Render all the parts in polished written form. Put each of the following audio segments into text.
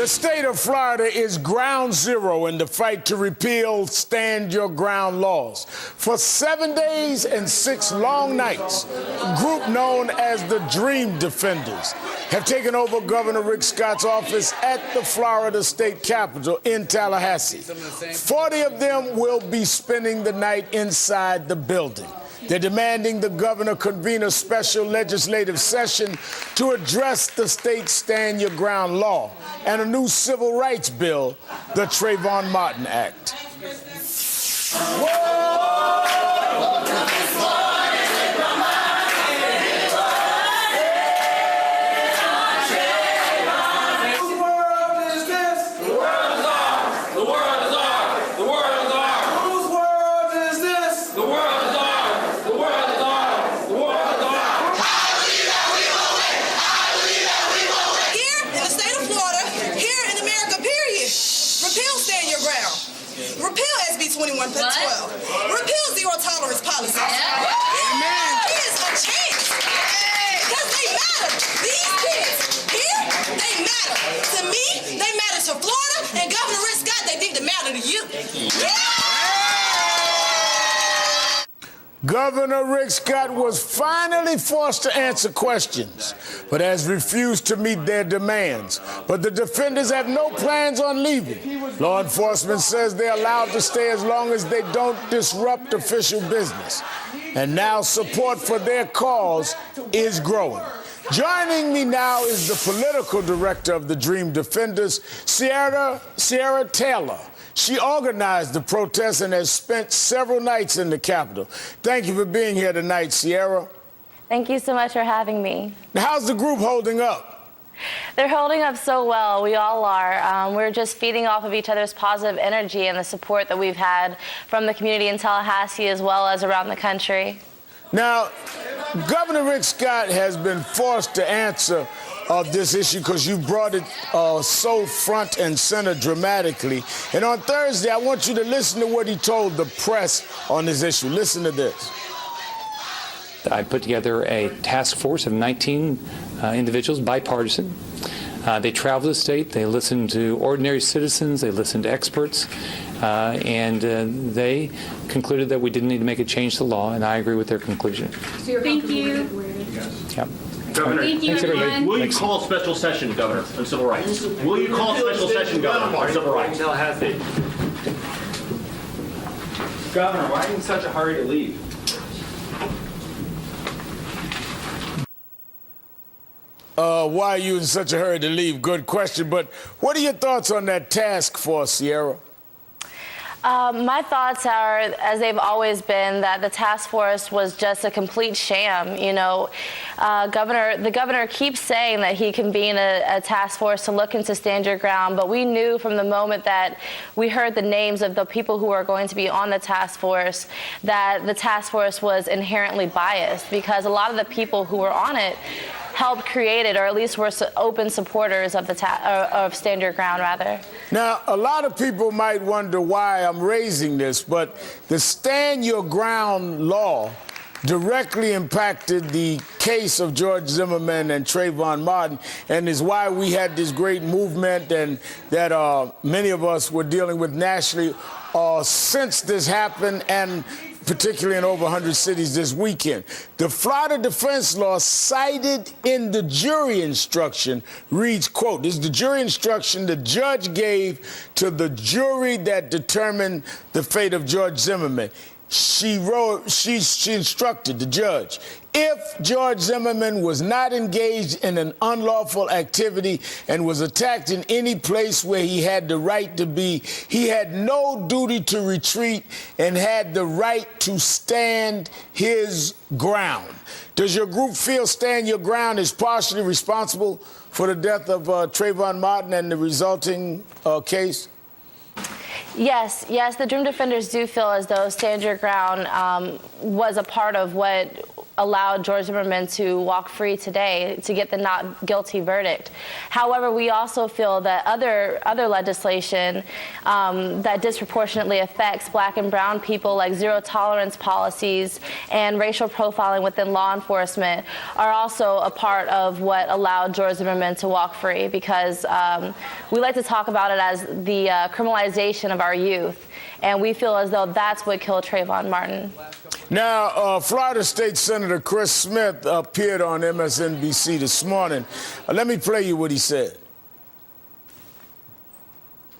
The state of Florida is ground zero in the fight to repeal stand your ground laws. For 7 days and 6 long nights, a group known as the Dream Defenders have taken over Governor Rick Scott's office at the Florida State Capitol in Tallahassee. 40 of them will be spending the night inside the building. They're demanding the governor convene a special legislative session to address the state Stand Your Ground law and a new civil rights bill, the Trayvon Martin Act. Repeal SB 2112. Repeal zero tolerance policy. Amen. Here's a chance. Because they matter. These kids here, they matter. To me, they matter to Florida, and Governor Rick Scott, they think they matter to you. Governor Rick Scott was finally forced to answer questions, but has refused to meet their demands. But the defenders have no plans on leaving. Law enforcement says they're allowed to stay as long as they don't disrupt official business. And now support for their cause is growing. Joining me now is the political director of the Dream Defenders, Sierra Taylor. She organized the protest and has spent several nights in the Capitol. Thank you for being here tonight, Sierra. Thank you so much for having me. Now, how's the group holding up? They're holding up so well. We all are. We're just feeding off of each other's positive energy and the support that we've had from the community in Tallahassee as well as around the country. Now, Governor Rick Scott has been forced to answer this issue because you brought it so front and center dramatically. And on Thursday, I want you to listen to what he told the press on this issue. Listen to this. I put together a task force of 19 individuals, bipartisan. They traveled the state, they listened to ordinary citizens, they listened to experts, and they concluded that we didn't need to make a change to the law, and I agree with their conclusion. Thank you. Yep. Governor, thank you, everyone. Will you call a special session, Governor, on civil rights? Will you call a special session, Governor, on civil rights? Governor, why are you in such a hurry to leave? Why are you in such a hurry to leave? Good question. But what are your thoughts on that task force, Sierra? My thoughts are, as they've always been, that the task force was just a complete sham. You know, the governor keeps saying that he convened a task force to look into Stand Your Ground, but we knew from the moment that we heard the names of the people who are going to be on the task force that the task force was inherently biased, because a lot of the people who were on it helped create it, or at least were open supporters of of Stand Your Ground, rather. Now, a lot of people might wonder why I'm raising this, but the Stand Your Ground law directly impacted the case of George Zimmerman and Trayvon Martin, and is why we had this great movement and that many of us were dealing with nationally since this happened, and particularly in over 100 cities this weekend. The Florida defense law cited in the jury instruction reads, quote, this is the jury instruction the judge gave to the jury that determined the fate of George Zimmerman. She instructed the judge, if George Zimmerman was not engaged in an unlawful activity and was attacked in any place where he had the right to be, he had no duty to retreat and had the right to stand his ground. Does your group feel Stand Your Ground is partially responsible for the death of Trayvon Martin and the resulting case? Yes, the Dream Defenders do feel as though Stand Your Ground was a part of what allowed George Zimmerman to walk free today to get the not guilty verdict. However, we also feel that other legislation that disproportionately affects black and brown people, like zero tolerance policies and racial profiling within law enforcement, are also a part of what allowed George Zimmerman to walk free, because we like to talk about it as the criminalization of our youth, and we feel as though that's what killed Trayvon Martin. Now, Florida State Senator Chris Smith appeared on MSNBC this morning. Let me play you what he said.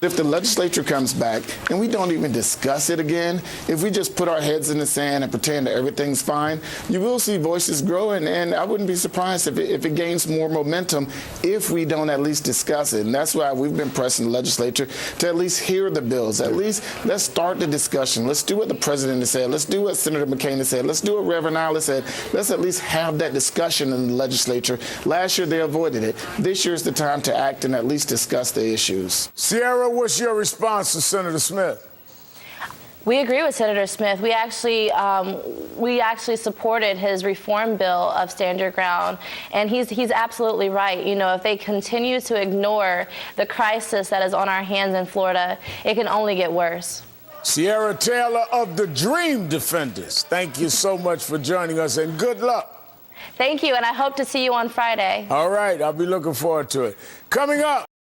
If the legislature comes back and we don't even discuss it again, if we just put our heads in the sand and pretend that everything's fine, you will see voices growing, and I wouldn't be surprised if it gains more momentum if we don't at least discuss it. And that's why we've been pressing the legislature to at least hear the bills. At least let's start the discussion. Let's do what the president has said. Let's do what Senator McCain has said. Let's do what Reverend Isla said. Let's at least have that discussion in the legislature. Last year they avoided it. This year's the time to act and at least discuss the issues. Sierra, what's your response to Senator Smith? We agree with Senator Smith. We actually supported his reform bill of Stand Your Ground, and he's absolutely right. You know, if they continue to ignore the crisis that is on our hands in Florida, it can only get worse. Sierra Taylor of the Dream Defenders, thank you so much for joining us, and good luck. Thank you, and I hope to see you on Friday. All right, I'll be looking forward to it. Coming up,